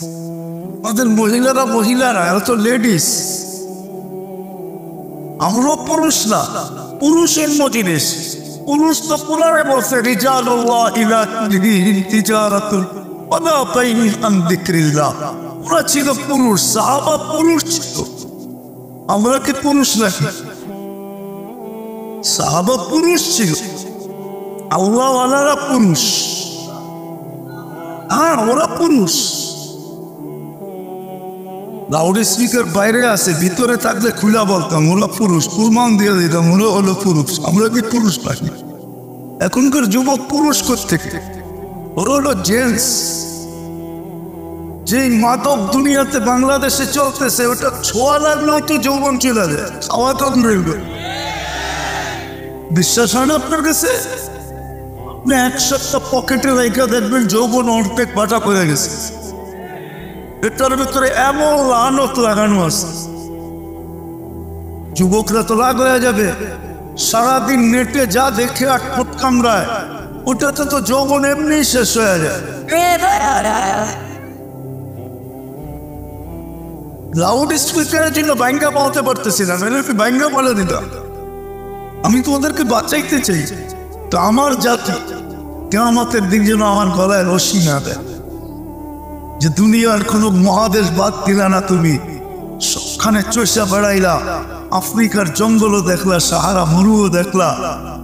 আমাদের মহিলারা এরা তো লেডিস, আমরা পুরুষ না, পুরুষ অন্য জিনিস। পুরুষ তো পুরাণে বলছে ওরা ছিল পুরুষ, সাহাবা পুরুষ ছিল। আমরা কি পুরুষ নাকি? সাহাবা পুরুষ ছিল, আল্লাহওয়ালারা পুরুষ। হ্যাঁ, ওরা পুরুষ। লাউড স্পিকার বাইরে আছে, ভিতরে থাকলে খুলা বলতাম ওরা পুরুষ, প্রমাণ দিয়ে দিতাম ওরা হলো পুরুষ। আমরা কি পুরুষ নাকি? এখনকার যুবক পুরুষ কোত্থেকে? ওরা হলো জেন্টস। যে মাদক দুনিয়াতে বাংলাদেশে চলতেছে, ওটা ছোঁয়া লাগলেও তো যৌবন চলে যায়, খাওয়া তো রইবে। বিশ্বাস হয় না আপনার কাছে? আপনি এক সপ্তাহ পকেটে রেখে দেখবেন যৌবন অর্ধেক বাটা করে গেছে। এটার ভিতরে এমন লানত লাগানো আছে, যুবকরা তো রাগ হয়ে যাবে। সারাদিন নেটে যা দেখে আর ঠোঁট কামড়ায়, ওটাতে তো যৌবন এমনি শেষ হয়ে যায়। লাউড স্পিকারের জন্য ব্যাঙ্গা পাওয়াতে পারতেছিলাম, এরকম ব্যাঙ্গা বলে দিতাম। আমি তোমাদেরকে বাঁচাইতে চাই, তো আমার জাতি কিয়ামতের দিন যেন আমার গলায় রশি না দেয়, যে দুনিয়ার কোনো মহাদেশ বাদ দিলা না তুমি, সবখানে চষা বেড়াইলা, আফ্রিকার জঙ্গলও দেখলা, সাহারা মরুও দেখলা,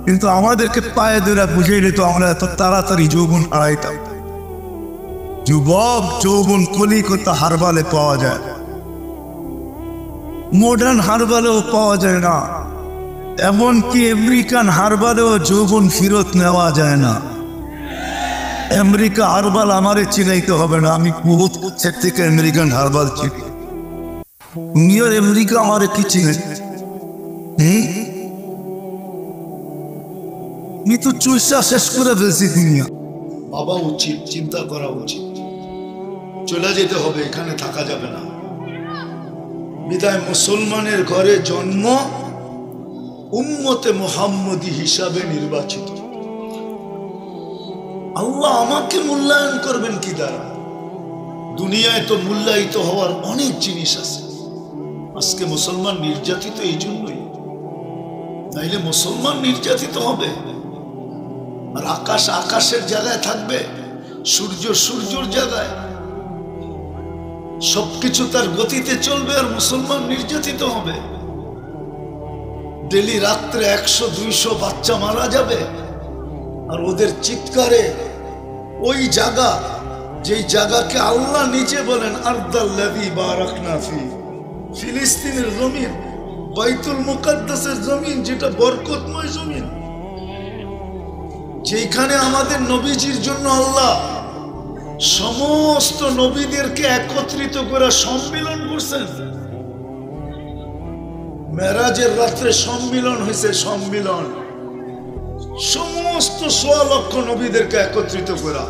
কিন্তু আমাদেরকে পায়ে ধরে বুঝিয়ে দিত আমরা এত তাড়াতাড়ি যৌবন হারাইতাম। যুবক যৌবন কলিকাতা হারবালে পাওয়া যায়, মডার্ন হারবালেও পাওয়া যায় না, এমনকি আমেরিকান হারবালেও যৌবন ফেরত নেওয়া যায় না। আমেরিকা হারবাল আমারে চিনাইতে হবে না, আমি বহুত থেকে আমেরিকান হারবাল চিনি। নিয়ার আমেরিকা আমারে কি চিনে? আমি তো চুষা শেষ করে ফেলছি দুনিয়া। বাবা উচিত চিন্তা করা উচিত, চলে যেতে হবে, এখানে থাকা যাবে না। বিদায় মুসলমানের ঘরে জন্ম, উম্মতে মুহাম্মদী হিসাবে নির্বাচিত। আল্লাহ আমাকে মূল্যায়ন করবেন কি দ্বারা? দুনিয়ায় তো মূল্যায়িত হওয়ার অনেক জিনিস আছে। আজকে মুসলমান নির্যাতিত এই জন্যই, তাইলে মুসলমান নির্যাতিত হবে। আর আকাশ আকাশের জায়গায় থাকবে, সূর্য সূর্যর জায়গায়, সবকিছু তার গতিতে চলবে, আর মুসলমান নির্যাতিত হবে। ডেলি রাত্রে 100-200 বাচ্চা মারা যাবে, আর ওদের চিৎকারে ওই জায়গা, যেই জায়গাকে আল্লাহ নিজে বলেন আরদাল্লাযী বারাকনা ফি, ফিলিস্তিনের জমিন, বাইতুল মুকাদ্দাসের জমিন, যেটা বরকতময় জমিন, যেখানে আমাদের নবীজির জন্য আল্লাহ সমস্ত নবীদেরকে একত্রিত করে সম্মিলন করছেন। মেরাজের রাত্রে সম্মিলন হয়েছে, সম্মিলন সমস্ত 1.25 লক্ষ নবীদেরকে একত্রিত করা।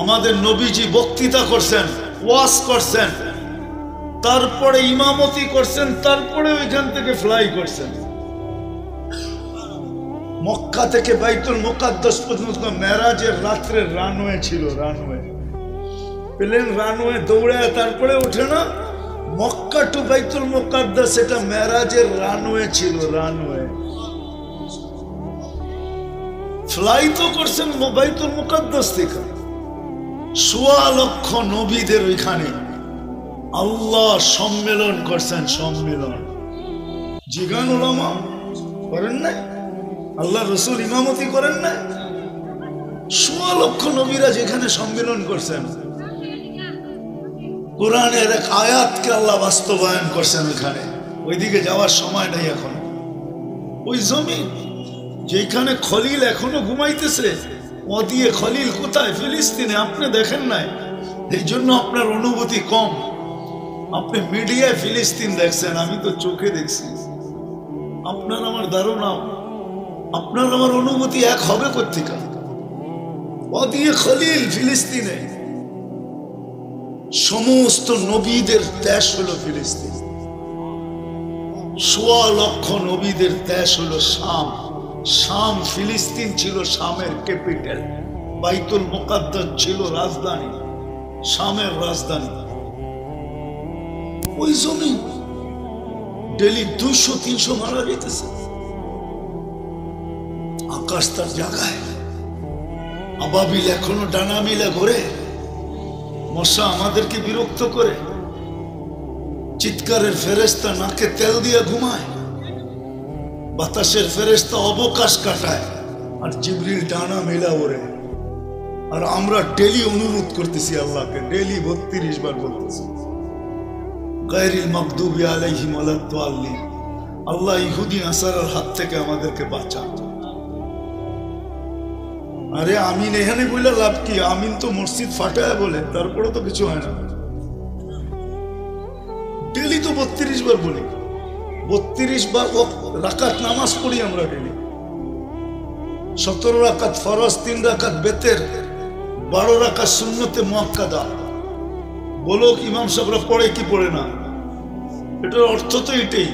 আমাদের নবীজি বক্তৃতা করছেন, ওয়াজ করছেন, তারপরে ইমামতি করছেন, তারপরে ওইখান থেকে ফ্লাই করছেন। মক্কা থেকে বাইতুল মুকাদ্দাস পর্যন্ত মেরাজের রাত্রে রানওয়ে ছিল, রানওয়ে, প্লেন রানওয়ে দৌড়ায় তারপরে ওঠে না। মক্কা টু বাইতুল মুকাদ্দাস এটা মেরাজের রানওয়ে ছিল, রানওয়ে। ফ্লাই তো করছেন বাইতুল মুকাদ্দাস থেকে। 1.25 লক্ষ নবীদের ওইখানে আল্লাহ সম্মেলন করছেন, সম্মেলন। জিগান উলামা করেন না? আল্লাহ রসুল ইমামতি করেন না? 1.25 লক্ষ নবীরা যেখানে সম্মেলন করছেন, কোরআনের এক আয়াতকে আল্লাহ বাস্তবায়ন করছেন ওইখানে। ওইদিকে যাওয়ার সময় নেই এখন। ওই জমিন যেখানে খলিল এখনো ঘুমাইতেছে, ও দিয়ে খলিল কোথায়? ফিলিস্তিনে। আপনি দেখেন নাই, এই জন্য আপনার অনুভূতি কম। আপনি মিডিয়ায় ফিলিস্তিন দেখছেন, আমি তো চোখে দেখছি। আপনার আমার ধারণা, আপনার আমার অনুভূতি এক হবে কোত্থেকে? ও দিয়ে খলিল ফিলিস্তিনে। সমস্ত নবীদের দেশ হলো ফিলিস্তিন। 1.25 লক্ষ নবীদের দেশ হলো শাম। শাম, ফিলিস্তিন ছিল শামের ক্যাপিটাল, বাইতুল মুকাদ্দাস ছিল রাজধানী। শামের রাজধানী। ওই জমিন ডেলি 200-300 মারা যেতেছে। আকাশ তার জায়গায়, আবাবিল এখনো ডানা মিলে ঘোরে। মশা আমাদেরকে বিরক্ত করে, চিৎকারের ফেরেশতা নাকে তেল দিয়ে ঘুমায়, বাতাসের ফেরেশতা অবকাশ কাটায়, আর জিবরিল ডানা মেলা ওরে। আর আমরা ডেলি অনুরোধ করতেছি আল্লাহকে, ডেলি 32 বার বলতেছি গায়রিল মাগদুবি আলাইহিম ওয়ালাদ-দাল্লিন, আল্লাহ ইহুদি নাসারার হাত থেকে আমাদেরকে বাঁচান। আরে আমিন এখানে বলে লাভ কি? আমিন তো মসজিদ ফাটায় বলে, তারপরে তো কিছু হয় না। ডেলি তো 32 বার বলি, 32 বার রাকাত নামাজ পড়ি আমরা ডেলি। 17 রাকাত ফরজ, 3 রাকাত বেতের, 12 রাকাত সুন্নতে মুআক্কাদা। বলো ইমাম সাহেবরা পড়ে কি পড়ে না? এটার অর্থ তো এটাই,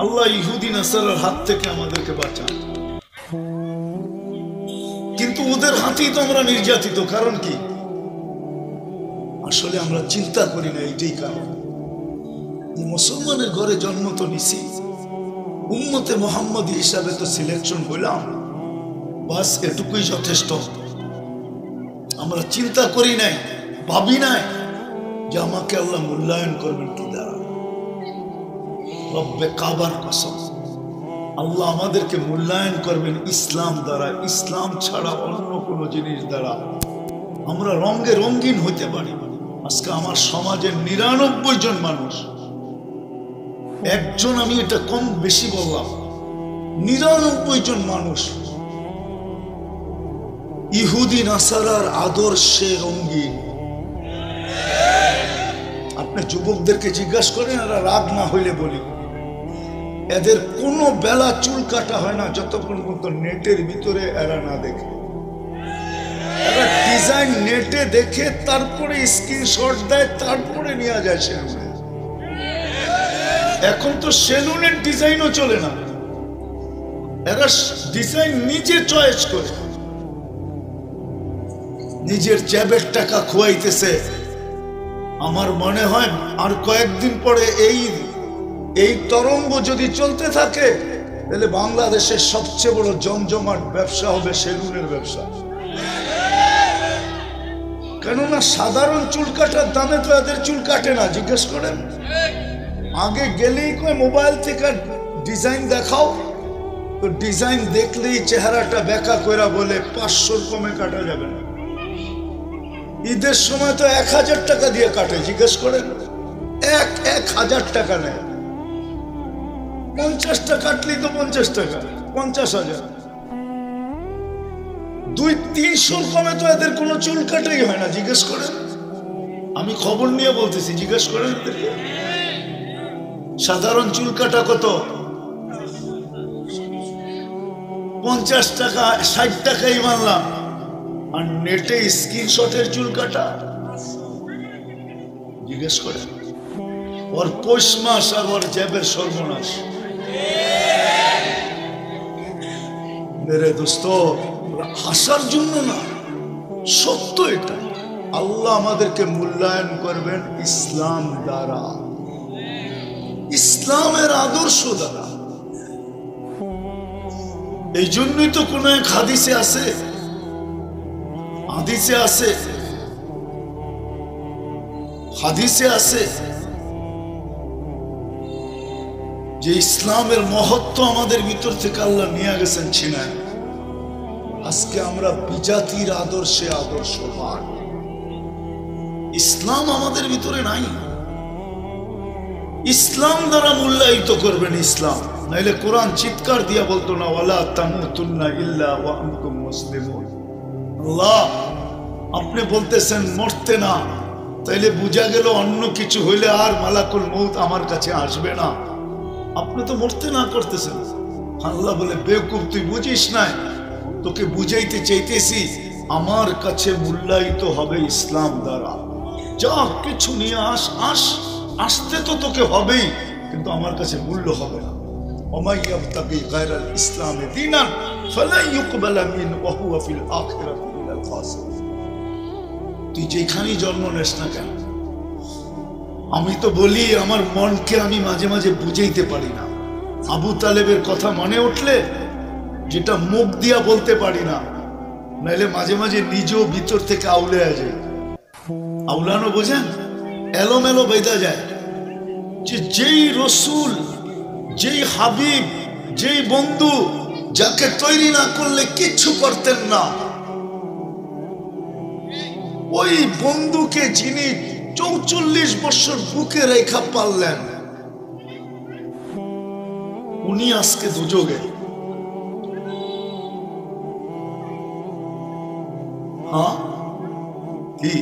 আল্লাহ ইহুদি নাসারার হাত থেকে আমাদেরকে বাঁচান। কিন্তু ওদের হাতেই তো আমরা নির্যাতিত। কারণ কি? আসলে আমরা চিন্তা করি না, এইটাই কারণ। মুসলমানের ঘরে জন্ম তো নিছি, উম্মতে মুহাম্মদী হিসাবে তো সিলেকশন হইলাম, বাস এটুকুই যথেষ্ট। আমরা চিন্তা করি নাই, ভাবি নাই যে আমাকে আল্লাহ মূল্যায়ন করবেন কি দ্বারা। রব্বে কাবার কসম, আল্লাহ আমাদেরকে মূল্যায়ন করবেন ইসলাম দ্বারা, ইসলাম ছাড়া অন্য কোনো জিনিস দ্বারা। আমরা রঙে রঙিন হতে পারি। আজকে আমার সমাজের 99 জন মানুষ, একজন, আমি এটা কম বেশি বললাম, 99 জন মানুষ ইহুদি নাসারার আদর্শে রঙিন। আপনি যুবকদেরকে জিজ্ঞাসা করেন, এরা রাগ না হইলে বলি, এদের কোনো বেলা চুল কাটা হয় না যতক্ষণ পর্যন্ত নেটের ভিতরে এরা না দেখে। এরা ডিজাইন নেটে দেখে, তারপরে স্ক্রিনশট দেয়, তারপরে নিয়ে যায় সেলুনে। এখন তো সেলুনের ডিজাইনও চলে না, এরা ডিজাইন নিজে চয়েস করে, নিজের জ্যাবের টাকা খোয়াইতেছে। আমার মনে হয় আর কয়েকদিন পরে এই তরঙ্গ যদি চলতে থাকে, তাহলে বাংলাদেশের সবচেয়ে বড় জমজমাট ব্যবসা হবে সেলুনের ব্যবসা। কেননা সাধারণ চুল কাটার দামে তো এদের চুল কাটে না। জিজ্ঞেস করেন, আগে গেলেই কয় মোবাইল থেকে ডিজাইন দেখাও, তো ডিজাইন দেখলেই চেহারাটা বেঁকা কইরা বলে 500 কমে কাটা যাবে না। ঈদের সময় তো 1000 টাকা দিয়ে কাটে। জিজ্ঞেস করেন, 1000 টাকা নেয়। 50টা কাটলেই তো 50 টাকা, 50,000। 200-300 কমে তো এদের কোনো চুল কাটাই হয় না। জিজ্ঞেস করেন, আমি খবর নিয়ে বলতেছি, জিজ্ঞেস করেন সাধারণ চুল কাটা কত? 50 টাকা, 60 টাকাই মানলাম। আর নেটে স্ক্রিনশটের চুল কাটা, জিজ্ঞেস করে, ওর পৌষ মাস আর ওর জ্যাবের সর্বনাশ। মেরে দোস্ত, হাসার জন্য না, সত্য এটা। আল্লাহ আমাদেরকে মূল্যায়ন করবেন ইসলাম দ্বারা, ইসলামের আদর্শ দ্বারা। এই জন্যই তো কোন এক হাদিসে আছে, হাদিসে আছে যে ইসলামের মহত্ব আমাদের ভিতর থেকে আল্লাহ নিয়ে গেছেন ছিনায়। আজকে আমরা বিজাতির আদর্শে আদর্শবান। ইসলাম আমাদের ভিতরে নাই। ইসলাম দ্বারা মূল্যায়িত করবেন ইসলাম, নাইলে কোরআন চিৎকার দিয়া বলতো না, ওয়ালা তামুতুন্না ইল্লা ওয়া আনতুম মুসলিমুন। আল্লাহ আপনি বলতেছেন মরতে না, তাইলে বুঝা গেল অন্য কিছু হইলে আর মালাকুল মউত আমার কাছে আসবে না। আপনি তো মরতে না করতেছেন। আল্লাহ বলে, বেকুব তুই বুঝিস না, তোকে বুঝাইতে চাইতেছি, আমার কাছে মূল্যায়িত হবে ইসলাম দ্বারা। যা কিছু নিয়ে আসতে তো তোকে হবেই, কিন্তু আমার কাছে মূল্য হবে না। ওমাই ইয়াবতাগি গায়রাল ইসলামি দীনান ফালা ইউকবালা মিন ওয়া হুয়া ফিল আখিরাতি মিনাল খাসিরিন। তুই যেখানেই জন্ম নেস না কেন। আমি তো বলি আমার মনকে আমি মাঝে মাঝে বুঝাইতে পারি না। আবু তালেবের কথা মনে উঠলে যেটা মুখ দিয়া বলতে পারি না, নাইলে মাঝে মাঝে নিজেও ভিতর থেকে আউলে যায়। আউলানো বোঝেন, এলোমেলো বেঁধা যায়। যে যেই রসুল, যেই হাবিব, যেই বন্ধু, যাকে তৈরি না করলে কিচ্ছু করতেন না, ওই বন্ধুকে যিনি 44 বছর বুকে রেখা পারলেন, উনি আজকে দুযোগে। হ্যাঁ, কি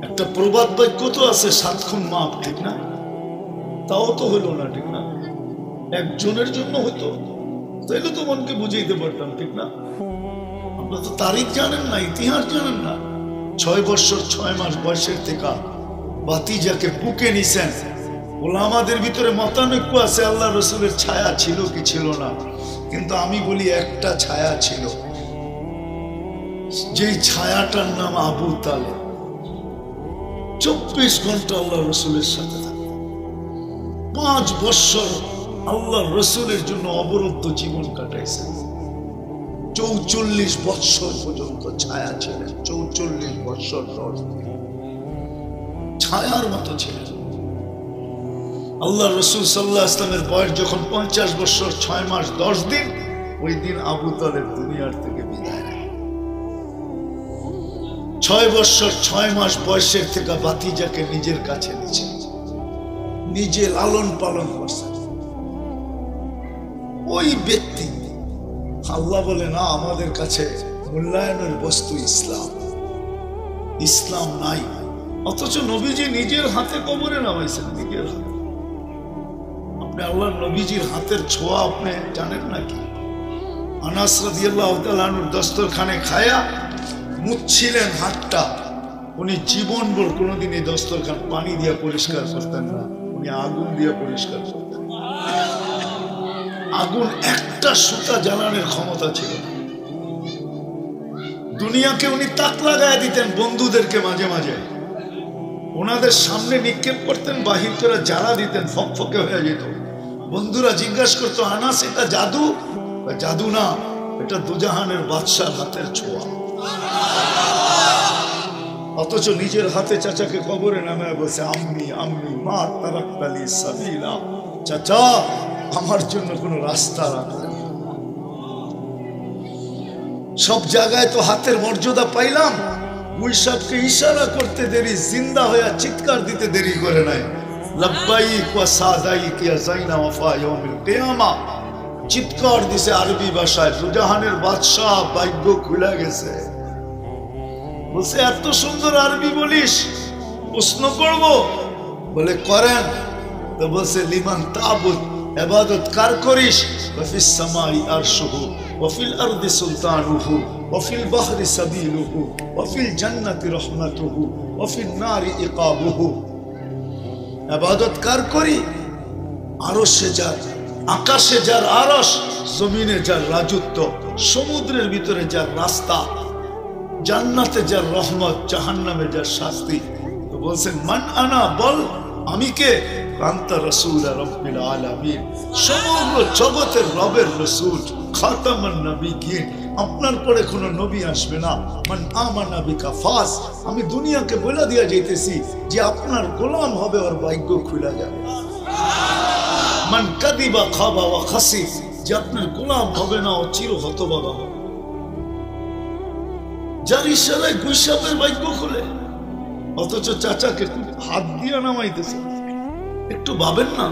একটা প্রবাদ বাক্য তো আছে, 7 খুন মাপ, ঠিক না? তাও তো হইল না, ঠিক না? একজনের জন্য হতো, তাইলে তো মনকে বুঝাইতে পারতাম, ঠিক না? আপনারা তো তারিখ জানেন না, ইতিহাস জানেন না। 6 বছর 6 মাস বয়সের থেকে ভাতিজাকে বুকে নিছেন। ওলামাদের ভিতরে মতানৈক্য আছে আল্লাহ রসুলের ছায়া ছিল কি ছিল না, কিন্তু আমি বলি একটা ছায়া ছিল, যেই ছায়াটার নাম আবু তালেব। 24 ঘন্টা আল্লাহ রসুলের সাথে থাকে। 5 বছর আল্লাহ রসুলের জন্য অবরুদ্ধ জীবন কাটাইছেন। 44 বছর পর্যন্ত ছায়া ছিলেন। 44 বছর 10 দিন ছায়ার মতো ছিলেন। আল্লাহ রসুল সাল্লাল্লাহু আলাইহি ওয়াসাল্লামের বয়স যখন 50 বছর 6 মাস 10 দিন, ওই দিন আবু তালেব দুনিয়ার থেকে বিদায় নেয়। 6 বছর 6 মাস বয়সের থেকে ভাতিজাকে নিজের কাছে নিয়েছেন, নিজে লালন পালন করছেন। ওই ব্যক্তি, আল্লাহ বলে না আমাদের কাছে মূল্যায়নের বস্তু ইসলাম, ইসলাম নাই, অথচ নবীজি নিজের হাতে কবরে নামাইছেন, নিজের হাতে। আপনি আল্লাহর নবীজির হাতের ছোঁয়া আপনি জানেন নাকি? আনাস রাদিয়াল্লাহু তাআলা আনহুর দস্তরখানে খায়া মুছছিলেন হাতটা। উনি জীবনভর কোনোদিন এই দস্তরখান পানি দিয়ে পরিষ্কার করতেন না, উনি আগুন দিয়ে পরিষ্কার করতেন। আগুন একটা সুতা জ্বালানোর ক্ষমতা ছিল। দুনিয়াকে উনি তাক লাগায় দিতেন বন্ধুদেরকে, মাঝে মাঝে ওনাদের সামনে নিক্ষেপ করতেন, বাহির করে জ্বালা দিতেন, ফকফকে হয়ে যেত। বন্ধুরা জিজ্ঞাসা করতো, আনাস এটা জাদু? জাদু না, এটা দুজাহানের বাদশার হাতের ছোঁয়া। অথচ নিজের হাতে চাচাকে কবরে নামায় বলছে, আম্মি আম্মি মা তারাক্তালি সাবিলা, চাচা আমার জন্য কোনো রাস্তা রাখলেন। সব জায়গায় তো হাতের মর্যাদা পাইলাম, ওই সবকে ইশারা করতে দেরি, জিন্দা হয়ে চিৎকার দিতে দেরি করে নাই। লাব্বাইক ওয়া সাদাইক ইয়া যাইনা ওয়াফা ইয়াউমিল কিয়ামা, চিৎকার দিছে আরবি ভাষায়। দুজাহানের বাদশাহ ভাগ্য খুলে গেছে। বলছে এত সুন্দর আরবি বলিস, প্রশ্ন করব? বলে করেন। তো বলছে লিমান তাবুদ, ইবাদত কার করিস? ওয়াফিস সামাই আরশুহু ওয়াফিল আরদি সুলতানুহু ওয়াফিল বাহরি সাবিলুহু ওয়াফিল জান্নাতি রাহমাতুহু ওয়াফিন নারি ইকাবুহু। ইবাদত কার করি? আরশে যার, আকাশে যার আরশ, জমিনে যার রাজত্ব, সমুদ্রের ভিতরে যার রাস্তা, জান্নাতে যার রহমত, জাহান্নামে যার শাস্তি। তো বলছেন মান আনা, বল আমি কে? আনতা রাসূল রাব্বিল আলামিন, সমগ্র জগতের রবের রাসূল, খাতামান নবিয়্যিন, আপনার পরে কোনো নবী আসবে না। মান আমানা বিকা ফাস, আমি দুনিয়াকে বলে দিয়া যাইতেছি যে আপনার গোলাম হবে, ওর ভাগ্য খুলে যাবে। মান কাদিবা খাবা ওয়া খাসিফ, যে আপনার গোলাম হবে না, ও চির হতভাগা হবে। যার ইশারায় গুইসাপের ভাগ্য খুলে, অথচ চাচাকে হাত দিয়ে নামাইতেছে। একটু ভাবেন না,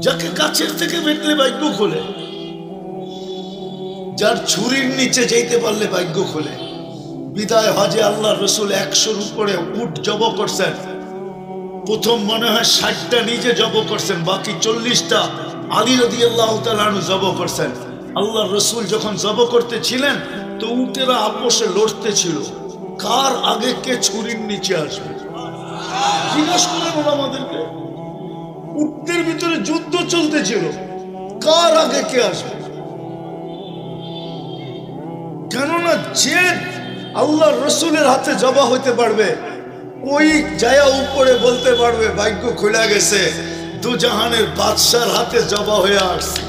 যাকে কাছের থেকে দেখলে ভাগ্য খোলে, যার ছুরির নিচে যেতে পারলে ভাগ্য খোলে। বিদায় হজে আল্লাহ রসুল 100-র উপরে উট জব করছেন। প্রথম মনে হয় 60টা নিজে জব করছেন, বাকি 40টা আলী রাদিয়াল্লাহু তাআলা আনহু জব করছেন। আল্লাহ রসুল যখন জব করতেছিলেন তো উটেরা আপোষে লড়তে ছিল, কার আগে কে ছুরির নিচে আসবে। জিজ্ঞাসা করেন আমাদেরকে, উটের ভিতরে যুদ্ধ চলতেছিল, কার আগে কে আসবে। কেননা যে আল্লাহর রসুলের হাতে জবা হইতে পারবে, ওই জায়া উপরে বলতে পারবে ভাগ্য খোলা গেছে, দু জাহানের বাদশার হাতে জবা হয়ে আসছে।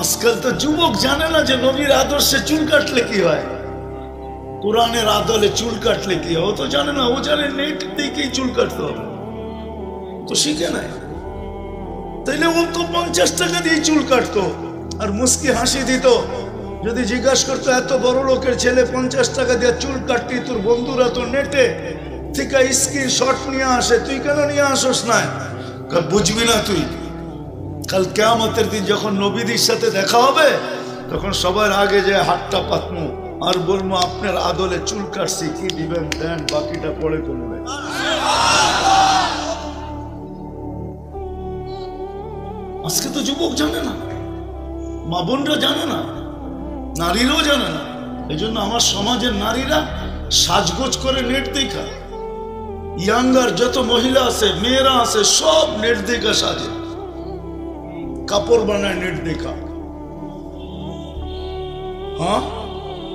আজকাল তো যুবক জানে না যে নবীর আদর্শে চুল কাটলে কি হয়, কোরআনের আদলে চুল কাটলে কি হয়, ও তো জানে না। ও জানে নেট দিকেই চুল কাটতে হবে, তো শিখে নাই। তাইলে ও তো 50 টাকা দিয়ে চুল কাটতো আর মুস্কি হাসি দিত। যদি জিজ্ঞাসা করতো এত বড় লোকের ছেলে 50 টাকা দিয়ে চুল কাটতি, তোর বন্ধুরা তো নেটে থেকে স্ক্রিনশট নিয়ে আসে, তুই কেন নিয়ে আসোস না? বুঝবি না তুই। কাল কিয়ামতের দিন যখন নবীদের সাথে দেখা হবে, তখন সবার আগে যে হাতটা পাতমু আর বলবো আপনার আদলে চুল কাটছি, কি দিবেন দেন, বাকিটা পরে করবে। আজকে তো যুবক জানে না, মা বোনরা জানে না, নারীরাও জানে না। এই জন্য আমার সমাজের নারীরা সাজগোজ করে নেট দেখা, ইয়াঙ্গার যত মহিলা আছে, মেয়েরা আছে, সব নেট দেখা সাজে, কাপড় বানায় নেট দেখা। হ্যাঁ,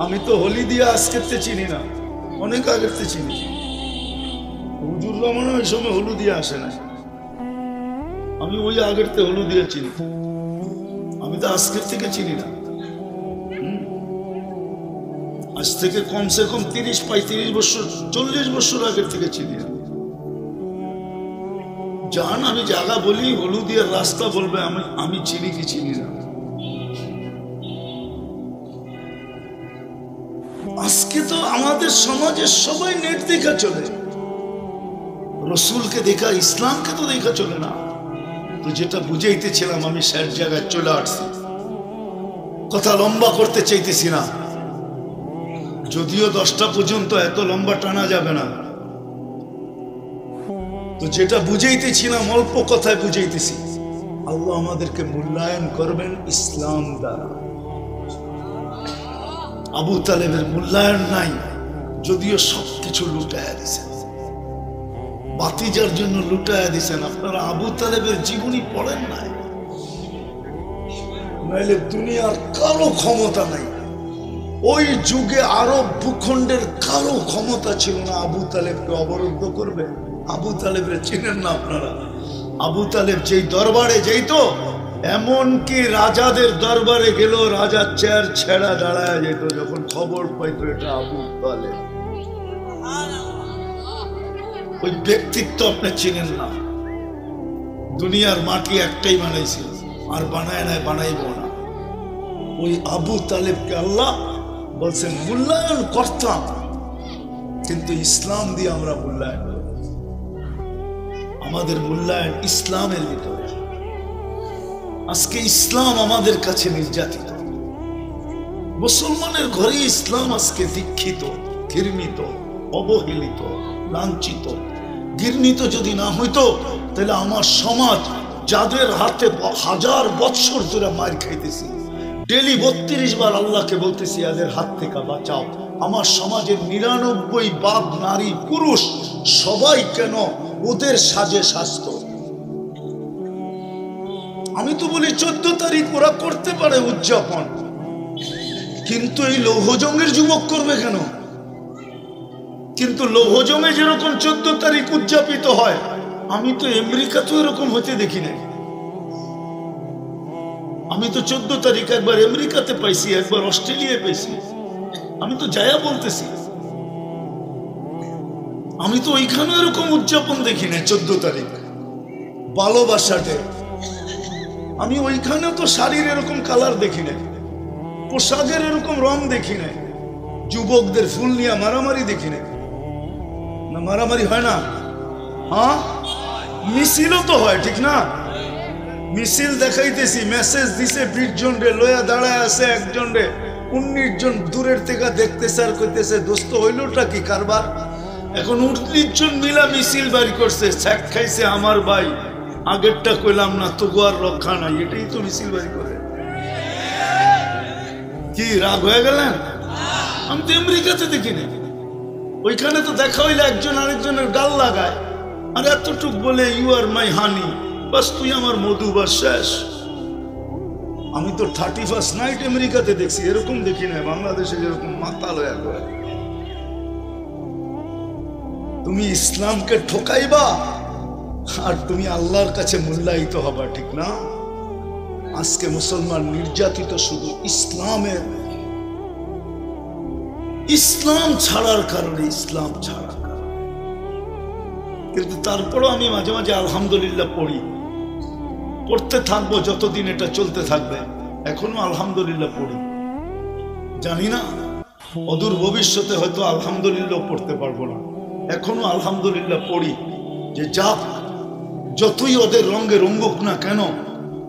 আমি তো হোলি দিয়ে আজকের চিনি না, অনেক আগের চিনি। হুজুররা মনে হয় ওই সময় হলু দিয়ে আসে না, আমি ওই আগের হলু দিয়ে চিনি, আমি তো আজকের থেকে চিনি না। আজ থেকে কমসে কম 30-35 বছর 40 বছর আগের থেকে চিনি না। জান আমি জায়গা বলি, হলুদিয়ার রাস্তা বলবে, আমি চিনি কি চিনি না। আজকে তো আমাদের সমাজের সবাই নেট দেখা চলে, রসুলকে দেখা, ইসলামকে তো দেখা চলে না। তো যেটা বুঝাইতেছিলাম আমি স্যার জায়গায় চলে আসছি, কথা লম্বা করতে চাইতেছি না, যদিও 10টা পর্যন্ত এত লম্বা টানা যাবে না। তো যেটা বুঝাইতেছিলাম অল্প কথায় বুঝাইতেছি, আল্লাহ আমাদেরকে মূল্যায়ন করবেন ইসলাম দ্বারা। আবু তালেবের মূল্যায়ন নাই, যদিও সবকিছু লুটায়া দিছেন, বাতিজার জন্য লুটায়া দিছেন। আপনারা আবু তালেবের জীবনী পড়েন নাই, নাইলে দুনিয়ার কারো ক্ষমতা নাই। ওই যুগে আরব ভূখণ্ডের কারো ক্ষমতা ছিল না আবু তালেবকে অবরুদ্ধ করবে। আবু তালেবের চিনেন না আপনারা? আবু তালেব যেই দরবারে যেত, এমনকি রাজাদের দরবারে গেল, রাজার চেয়ার ছেড়া দাঁড়ায় যেত যখন খবর পাইতো এটা আবু তালেব। ওই ব্যক্তিত্ব আপনি চিনেন না। দুনিয়ার মাটি একটাই বানাইছিল, আর বানায় নাই, বানাইব না। ওই আবু তালেবকে আল্লাহ বলছেন মূল্যায়ন করতাম, কিন্তু ইসলাম দিয়ে আমরা মূল্যায়ন করি। আমাদের মূল্যায়ন ইসলামের ভিতরে। আজকে ইসলাম আমাদের কাছে নির্যাতিত, মুসলমানের ঘরে ইসলাম আজকে দীক্ষিত, ঘৃণিত, অবহেলিত, লাঞ্ছিত। ঘৃণিত যদি না হইতো, তাহলে আমার সমাজ, যাদের হাতে 1000 বৎসর ধরে মার খাইতেছি, ডেলি 32 বার আল্লাহকে বলতেছি এদের হাত থেকে বাঁচাও। আমার সমাজের 99 বাপ, নারী, পুরুষ সবাই কেন ওদের সাজে সাজত। আমি তো বলি 14 তারিখ ওরা করতে পারে উদযাপন, কিন্তু এই লৌহজঙ্গের যুবক করবে কেন? কিন্তু লৌহজঙ্গে যেরকম 14 তারিখ উদযাপিত হয়, আমি তো আমেরিকাতেও এরকম হতে দেখি নাই। আমি তো 14 তারিখ একবার আমেরিকাতে পাইছি, একবার অস্ট্রেলিয়ায় পাইছি। আমি তো যায়া বলতেছি, আমি তো ওইখানে এরকম উদযাপন দেখি না। 14 তারিখ ভালোবাসা ডে, আমি ওইখানে তো শাড়ির এরকম কালার দেখি না, পোশাকের এরকম রং দেখি না, যুবকদের ফুল নিয়ে মারামারি দেখি না। না মারামারি হয় না? হ্যাঁ, মিছিলও তো হয়, ঠিক না? মিছিল দেখাইতেছি, মেসেজ দিছে 20 জন রে লয়া দাঁড়ায় আছে, একজন রে 19 জন দূরের থেকে দেখতেছে আর কইতেছে দোস্ত হইলটা কি কারবার। এখন 19 জন মিলা মিছিল বাড়ি করছে, ছ্যাক খাইছে আমার ভাই, আগেরটা কইলাম না তবু আর রক্ষা নাই, এটাই তো মিছিল বাড়ি করে। কি রাগ হয়ে গেলেন? আমি তো আমেরিকাতে দেখি না, ওইখানে তো দেখা হইলে একজন আরেকজনের গাল লাগায়, আর এতটুক বলে ইউ আর মাই হানি, বাস তুই আমার মধু, বাস শেষ। আমি তো 31st নাইট আমেরিকাতে দেখছি, এরকম দেখি না বাংলাদেশে যেরকম মাতাল হয়ে গেল। তুমি ইসলামকে ঠকাইবা আর তুমি আল্লাহর কাছে মূল্যায়িত হবা, ঠিক না? আজকে মুসলমান নির্যাতিত শুধু ইসলাম ছাড়ার কারণে, ইসলাম ছাড়ার কারণে। কিন্তু তারপরও আমি মাঝে মাঝে আলহামদুলিল্লাহ পড়তে থাকবো যতদিন এটা চলতে থাকবে। এখনো আলহামদুলিল্লাহ পড়ি, জানি না অদূর ভবিষ্যতে হয়তো আলহামদুলিল্লাহ পড়তে পারবো না। এখনো আলহামদুলিল্লাহ পড়ি যে যাক, যতই ওদের রঙে রঙ্গুক না কেন,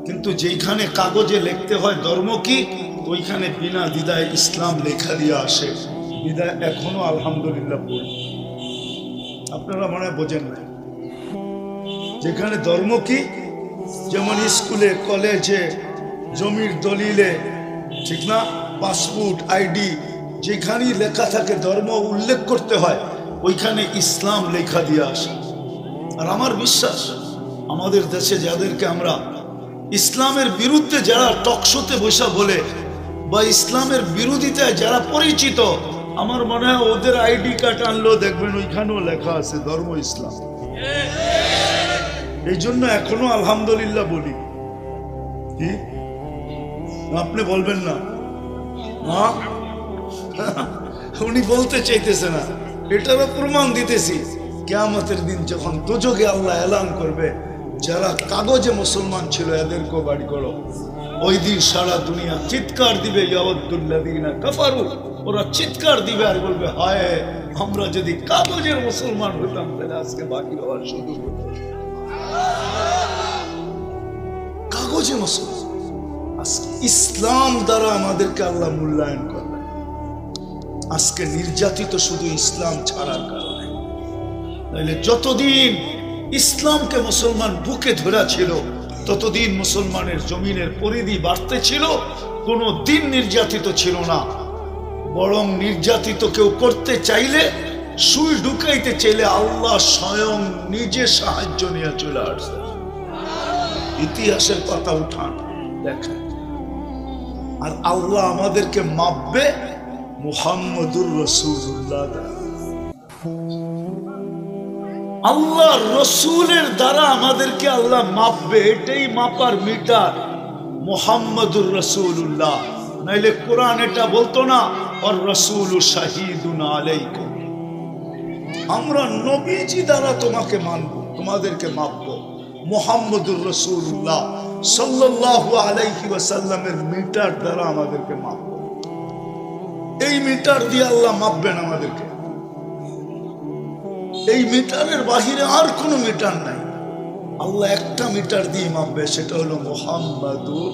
কিন্তু যেখানে কাগজে লিখতে হয় ধর্ম কি, ওইখানে বিনা দ্বিধায় ইসলাম লেখা দিয়ে আসে, বিদায় এখনো আলহামদুলিল্লাহ পড়ি। আপনারা মনে হয় বোঝেন না, যেখানে ধর্ম কি, যেমন স্কুলে কলেজে জমির দলিলে, ঠিক না, পাসপোর্ট আইডি, যেখানেই লেখা থাকে ধর্ম উল্লেখ করতে হয়, ওইখানে ইসলাম লেখা দিয়ে আসে। আর আমার বিশ্বাস আমাদের দেশে যাদেরকে আমরা ইসলামের বিরুদ্ধে যারা টকশোতে বসে বলে বা ইসলামের বিরোধিতায় যারা পরিচিত, আমার মনে হয় ওদের আইডি কার্ড আনলেও দেখবেন ওইখানেও লেখা আছে ধর্ম ইসলাম। এই জন্য এখনো আলহামদুলিল্লাহ বলি। কি আপনি বলবেন না? উনি বলতে চাইতেছে না, এটারও প্রমাণ দিতেছি। কিয়ামতের দিন যখন দুজকে আল্লাহ এলান করবে যারা কাগজে মুসলমান ছিল এদেরকেও বাড়ি করো, ওই দিন সারা দুনিয়া চিৎকার দিবে, ইয়াওয়াদুল্লাযীনা কাফারু, ওরা চিৎকার দিবে আর বলবে হায় আমরা যদি কাগজের মুসলমান হতাম তাহলে আজকে বাকি হওয়ার সুযোগ হতো। কাগজে মুসলমান, ইসলাম দ্বারা আমাদেরকে আল্লাহ মূল্যায়ন করবে। আজকে নির্যাতিত শুধু ইসলাম ছাড়ার কারণে। তাহলে যতদিন ইসলামকে মুসলমান বুকে ধরা ছিল ততদিন মুসলমানের জমিনের পরিধি বাড়তে ছিল, কোনো দিন নির্যাতিত ছিল না। বরং নির্যাতিত কেউ করতে চাইলে, সুই ঢুকাইতে চাইলে আল্লাহ স্বয়ং নিজে সাহায্য নিয়ে চলে আসছে। ইতিহাসের কথা উঠান দেখেন। আর আল্লাহ আমাদেরকে মাপবে মুহাম্মদুর রাসূলুল্লাহ দ্বারা। আল্লাহ রসুলের দ্বারা আমাদেরকে আল্লাহ মাপবে, এটাই মাপার মিটার মুহাম্মদুর রাসূলুল্লাহ। নাইলে কোরআন এটা বলতো না আর রাসূলু শাহীদুন আলাইকুম, আমরা নবীজি দ্বারা তোমাকে মানবো, তোমাদেরকে মাপবো। মুহাম্মদুর রাসূলুল্লাহ সাল্লাল্লাহু আলাইহি ওয়াসাল্লামের মিটার দ্বারা আমাদেরকে মাপবো। এই মিটার দিয়ে আল্লাহ মাপবেন আমাদেরকে। এই মিটারের বাহিরে আর কোনো মিটার নাই। আল্লাহ একটা মিটার দিয়ে মাপবে, সেটা হলো মুহাম্মাদুর।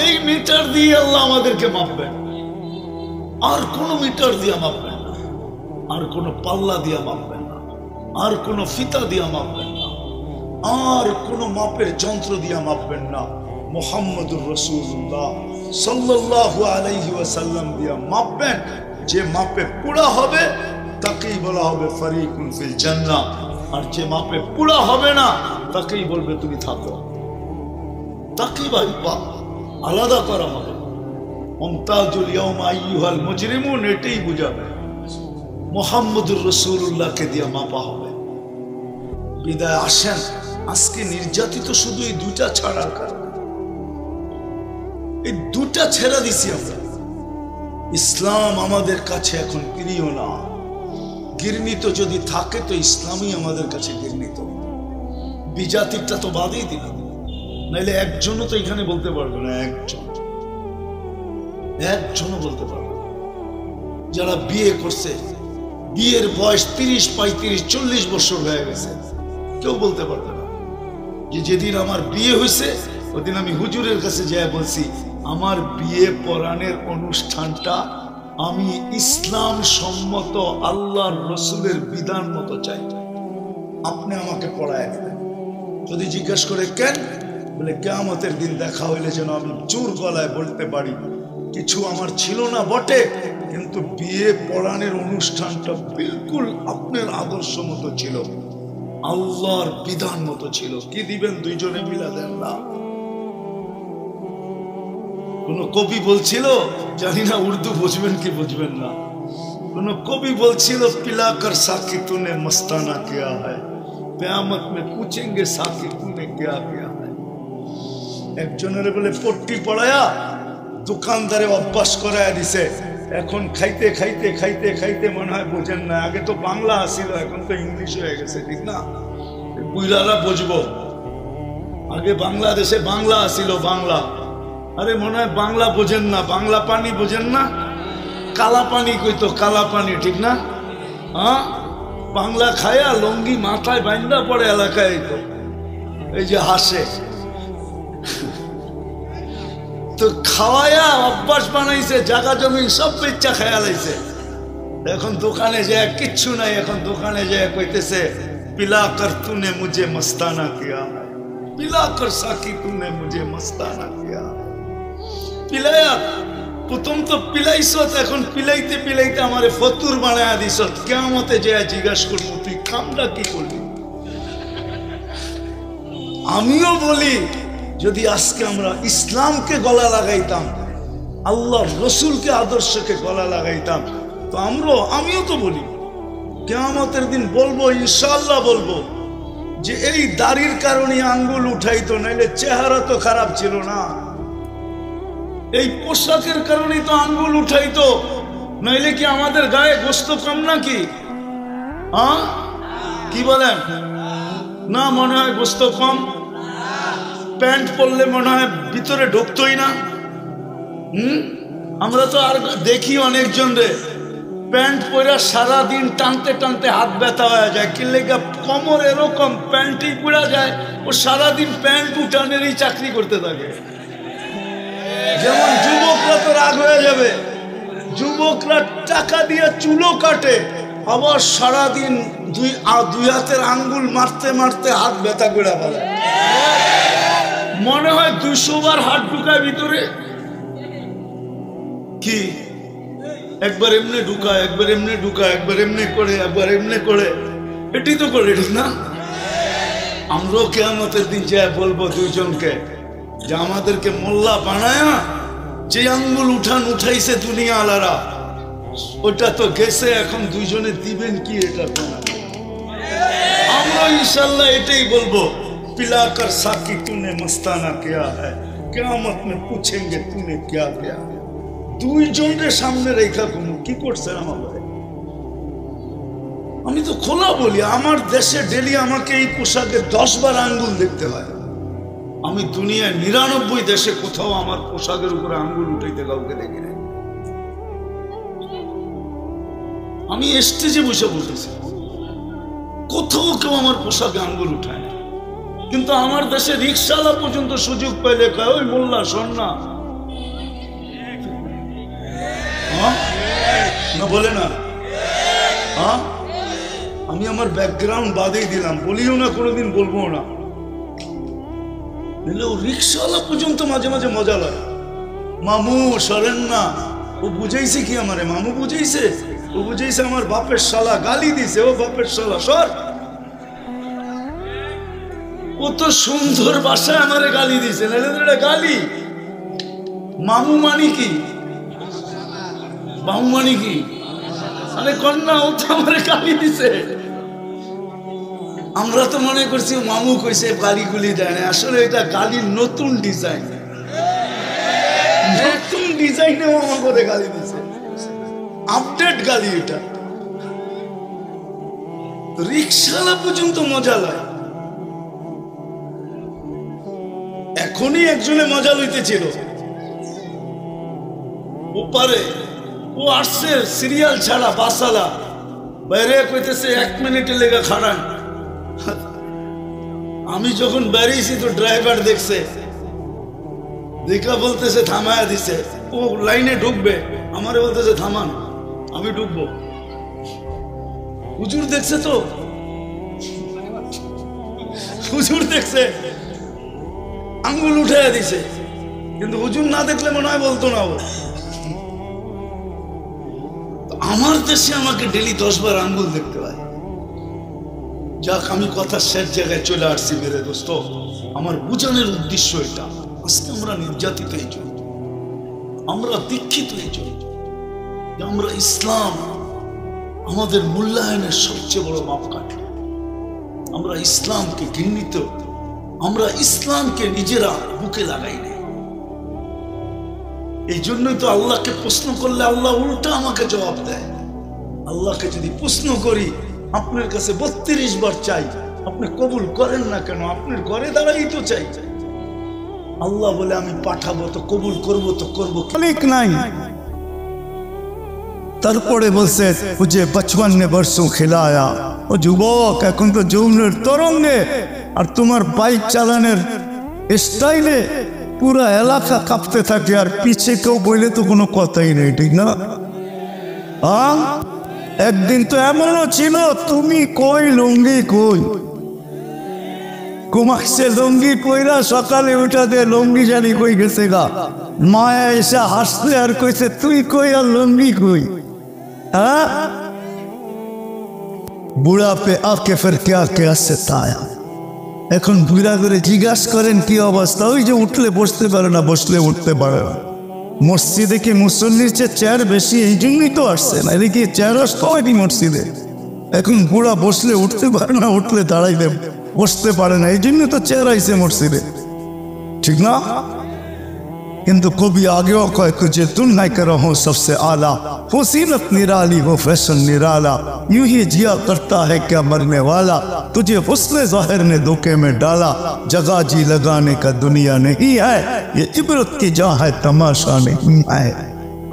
এই মিটার দিয়ে আল্লাহ আমাদেরকে মাপবেন, আর কোনো মিটার দিয়ে মাপবেন না, আর কোনো পাল্লা দিয়ে মাপবেন না, আর কোনো ফিতা দিয়ে মাপবেন না, আর কোনো মাপের যন্ত্র দিয়ে মাপবেন না। মুহাম্মদুর রাসূলুল্লাহ সাল্লাল্লাহু আলাইহি ওয়াসাল্লাম দিয়ে মাপবেন। যে মাপে পুরা হবে তাকেই বলা হবে ফারিকুন ফিল জান্নাহ, আর যে মাপে পুরা হবে না তাকেই বলবে তুমি থাকো। তাকেই বা আলাদা করা হবে। মুমতাজুল ইয়াউমা আইয়ুহাল মুজরিমুন, এটাই বুঝাবে। মুহাম্মদুর রাসূলুল্লাহকে দিয়ে মাপা হবে। বিদায় আসেন, আজকে নির্যাতিত শুধু এই দুইটা ছাড়ার কারণে। এই দুটা ছেড়ে দিছি আমরা। ইসলাম আমাদের কাছে এখন প্রিয় না। ঘৃণিত যদি থাকে তো ইসলামই আমাদের কাছে ঘৃণিত। বিজাতিরটা তো বাদই দিলাম, নাইলে একজনও তো এখানে বলতে পারবে না, একজনও বলতে পারবে। যারা বিয়ে করছে, বিয়ের বয়স 30, 35, 40 বছর হয়ে গেছে, কেউ বলতে পারবে না যে যেদিন আমার বিয়ে হয়েছে ওদিন আমি হুজুরের কাছে যাই বলছি আমার বিয়ে পড়ানোর অনুষ্ঠানটা আমি ইসলাম সম্মত আল্লাহর রসুলের বিধান মতো চাই, আপনি আমাকে পড়ায় দেবেন। যদি জিজ্ঞাসা করে কেন, বলে কিয়ামতের দিন দেখা হইলে যেন আমি জোর গলায় বলতে পারি কিছু আমার ছিল না বটে, কিন্তু বিয়ে পড়ানোর অনুষ্ঠানটা বিলকুল আপনার আদর্শ মতো ছিল। আল্লাহর বিধান মতো ছিল। কি দিবেন? দুইজনে মিলা দেন না। কোন কবি বলছিল, জানি না উর্দু বুঝবেন কি বুঝবেন না, কোন কবি বলছিল পিলাকর সাকি তুনে মস্তানা কিয়া হ্যায়, কিয়ামত মে পুছেঙ্গে সাকি তুনে কিয়া কিয়া হ্যায়। একজনের বলে পট্টি পড়ায়া দোকানদারে অভ্যাস করায়া দিছে, এখন খাইতে খাইতে খাইতে খাইতে মনে হয় বোঝেন না। আগে তো বাংলা আসিল, এখন তো ইংলিশ হয়ে গেছে, ঠিক না? বুইরারা বুঝবো। আগে বাংলাদেশে বাংলা আসিল, বাংলা। আরে মনে হয় বাংলা বোঝেন না, বাংলা পানি বোঝেন না, কালা পানি কইতো, কালা পানি, ঠিক না? হ্যাঁ, বাংলা খায়া লঙ্গি মাথায় বান্ধা পড়ে এলাকায় তো এই যে হাসে, তো খাওয়ায়া অভ্যাস বানাইছে, জায়গা জমি সব ইচ্ছা খেয়াল হয়েছে। এখন দোকানে যায় কিচ্ছু নাই, এখন দোকানে যায় কইতেছে পিলাকর তুনে মুঝে মস্তানা কিয়া, পিলাকর সাকি তুনে মুঝে মস্তানা কিয়া। পিলায়া প্রথম তো পিলাইছত, এখন পিলাইতে পিলাইতে আমারে ফতুর বানায়া দিছত। কিয়ামতে যায় জিজ্ঞাসা করবো তুই কামটা কি করলি? আমিও বলি যদি আজকে আমরা ইসলামকে গলা লাগাইতাম, আল্লাহ রসুলকে আদর্শকে গলা লাগাইতাম, তো আমিও তো বলি কিয়ামতের দিন বলবো, ইনশাআল্লাহ বলবো যে এই দাড়ির কারণে আঙ্গুল উঠাইতো, নাইলে চেহারা তো খারাপ ছিল না। এই পোশাকের কারণেই তো আঙ্গুল উঠাইতো, নাইলে কি আমাদের গায়ে গোস্ত কম নাকি? হ্যাঁ, কি বলেন? না, মনে হয় গোস্ত কম। প্যান্ট পরলে মনে হয় ভিতরে ঢুকতোই না। আমরা তো আর দেখি অনেকজন রে প্যান্ট পরে সারাদিন টানতে টানতে হাত ব্যথা হয়ে যায়, কি লেগে কোমর এরকম প্যান্টই পুড়া যায়, ও সারাদিন প্যান্ট উঠানেরই চাকরি করতে থাকে। যেমন যুবকরা তো রাগ হয়ে যাবে, যুবকরা টাকা দিয়ে চুলও কাটে, আবার সারাদিন দুই হাতের আঙ্গুল মারতে মারতে হাত ব্যথা করে ফেলে, মনে হয় 200 বার হাত ঢুকায় ভিতরে। কি একবার এমনি ঢুকায়, একবার এমনি ঢুকায়, একবার এমনি করে, একবার এমনি করে, এটি তো করে, ঠিক না? আমরাও কিয়ামতের দিন যায় বলবো দুইজনকে যে আমাদেরকে মোল্লা বানায় যে আঙ্গুল উঠাইছে দুনিয়া আলারা, ওটা তো গেছে, এখন দুইজনে দিবেন কি? এটা তো আমরা ইনশাল্লাহ এটাই বলবো, पिलाकर साकी तूने मस्ताना किया है, कियामत में पूछेंगे तूने क्या किया। দুইজনের সামনে রেখা কোনো কি করছেন আমাদের? আমি তো খোলা বলি, আমার দেশে ডেলি আমাকে এই পোশাকে 10 বার আঙ্গুল দেখতে হয়। আমি দুনিয়ায় 99 দেশে কোথাও আমার পোশাকের উপরে আঙ্গুল উঠাইতে কাউকে দেখি নাই। আমি স্টেজে বসে বলতেছি, কোথাও কেউ আমার পোশাকে আঙ্গুল উঠায় না। কিন্তু আমার দেশে রিক্সাওয়ালা পর্যন্ত সুযোগ পেলে কয়, ওই মোল্লা শোন না, না বলে না? হ্যাঁ, আমি আমার ব্যাকগ্রাউন্ড বাদেই দিলাম, বলিও না, কোনোদিন বলবো না। রিক্সাওয়ালা পর্যন্ত মাঝে মাঝে মজা লাগে, মামু সরেন না। ও বুঝাইছে কি আমারে? মামু বুঝাইছে? ও বুঝাইছে আমার বাপের শালা, গালি দিছে, ও বাপের শালা সর। ও তো সুন্দর ভাষায় আমারে গালি দিছে, না গালি। মামু মানি কি? মামু মানি কি? আরে কন্যা, ও তো আমারে গালি দিছে। আমরা তো মনে করছি মামু কইছে, গালি গুলি দেয় না। আসলে এটা গালির নতুন ডিজাইন, নতুন ডিজাইনে মামা করে গালি দিছে, আপডেট গালি এটা। রিক্সাওয়ালা পর্যন্ত মজা লাগে। এখনই একজনে মজা লইতেছিল, ও পারে, ও আসছে সিরিয়াল ছাড়া, বাসালা বাইরে কইতেছে 1 মিনিটের লেগে খাড়ান। আমি যখন বেরিয়েছি তো ড্রাইভার দেখছে, দেখা বলতেছে থামায়া দিছে, ও লাইনে ঢুকবে, আমারে বলতেছে থামান, আমি ঢুকবো। হুজুর দেখছে তো, হুজুর দেখছে, আঙ্গুল উঠাইয়া দিছে, কিন্তু হুজুর না দেখলে মনে হয় বলতো না। ও আমার দেশে আমাকে ডেলি 10 বার আঙ্গুল দেখতে হয়। যাক, আমি কথা শেষ জায়গায় চলে আসছি মেরে দোস্ত। আমার বুঝানোর উদ্দেশ্য এটা, আজকে আমরা নির্যাতিত এই জন্য, আমরা দীক্ষিত এই জন্য যে আমরা ইসলাম আমাদের মূল্যায়নের সবচেয়ে বড় মাপকাঠি। আমরা ইসলামকে ঘৃণিত, আমরা ইসলামকে নিজেরা বুকে লাগাই না। এই জন্যই তো আল্লাহকে প্রশ্ন করলে আল্লাহ উল্টা আমাকে জবাব দেয়। আল্লাহকে যদি প্রশ্ন করি, আপনার কাছে 32 বার চাই, আপনি কবুল করেন না কেন? আপনার ঘরে দাঁড়াই তো চাই। আল্লাহ বলে আমি পাঠাবো তো কবুল করবো তো করবো, মালিক নাই। তারপরে বলছে মুঝে 55 বর্ষों खिलाया। ও যুবক, এখন তো যৌবনের তরঙ্গে, আর তোমার বাইক চালানোর স্টাইলে পুরো এলাকা কাঁপতে থাকে, আর পিছে কেউ বলে তো কোনো কথাই নেই, ঠিক না? একদিন তো এমনও ছিল, তুমি কই লুঙ্গি কই, ঘুমাইছে লুঙ্গি কইরা, সকালে উঠা দিয়ে লুঙ্গি জানি কই গেছে গা। মায়া এসে হাসতে আর কইছে তুই কই আর লুঙ্গি কই। হ্যাঁ, বুড়া পে আকে ফের क्या क्या सताया। এখন বুড়া করে জিজ্ঞাসা করেন কি অবস্থা? ওই যে উঠলে বসতে পারে না, বসলে উঠতে পারে না। মসজিদে কি মুসল্লির চেয়ে চেয়ার বেশি, এই জন্যই তো আসছে না, এদিকে চেয়ার আসতে মসজিদে। এখন বুড়া বসলে উঠতে পারে না, উঠলে দাঁড়াইলে বসতে পারে না, এই জন্য তো চেয়ার আইছে মসজিদে, ঠিক না? কিন্তু কবি আগেও কয় যে तुम नहीं करो हो सबसे आला, फसीलत निराली हो फैशन निराला, यूं ही जिया करता है क्या मरने वाला, तुझे हुस्न ज़ाहिर ने धोखे में डाला, जगह जी लगाने का दुनिया नहीं है, ये इबरत की जहाँ है तमाशा नहीं है,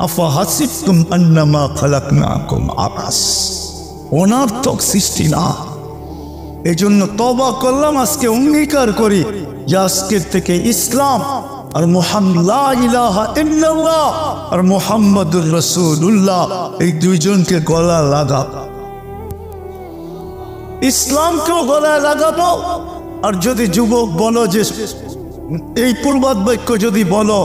अफहसिबतुम अन्नमा खलकनाकुम आबस। অনার্থক সৃষ্টি না। এই জন্য তওবা করলাম, আজকে অঙ্গীকার করি যে আজকের থেকে ইসলাম আর মুহাম্মদ লা ইলাহা ইল্লাল্লাহ আর মুহাম্মাদুর রাসূলুল্লাহ, এই দুইজনকে গলা লাগাব, ইসলামকেও গলায় লাগাবো। আর যদি যুবক বলো যে এই পূর্বাদ বাক্য যদি বলো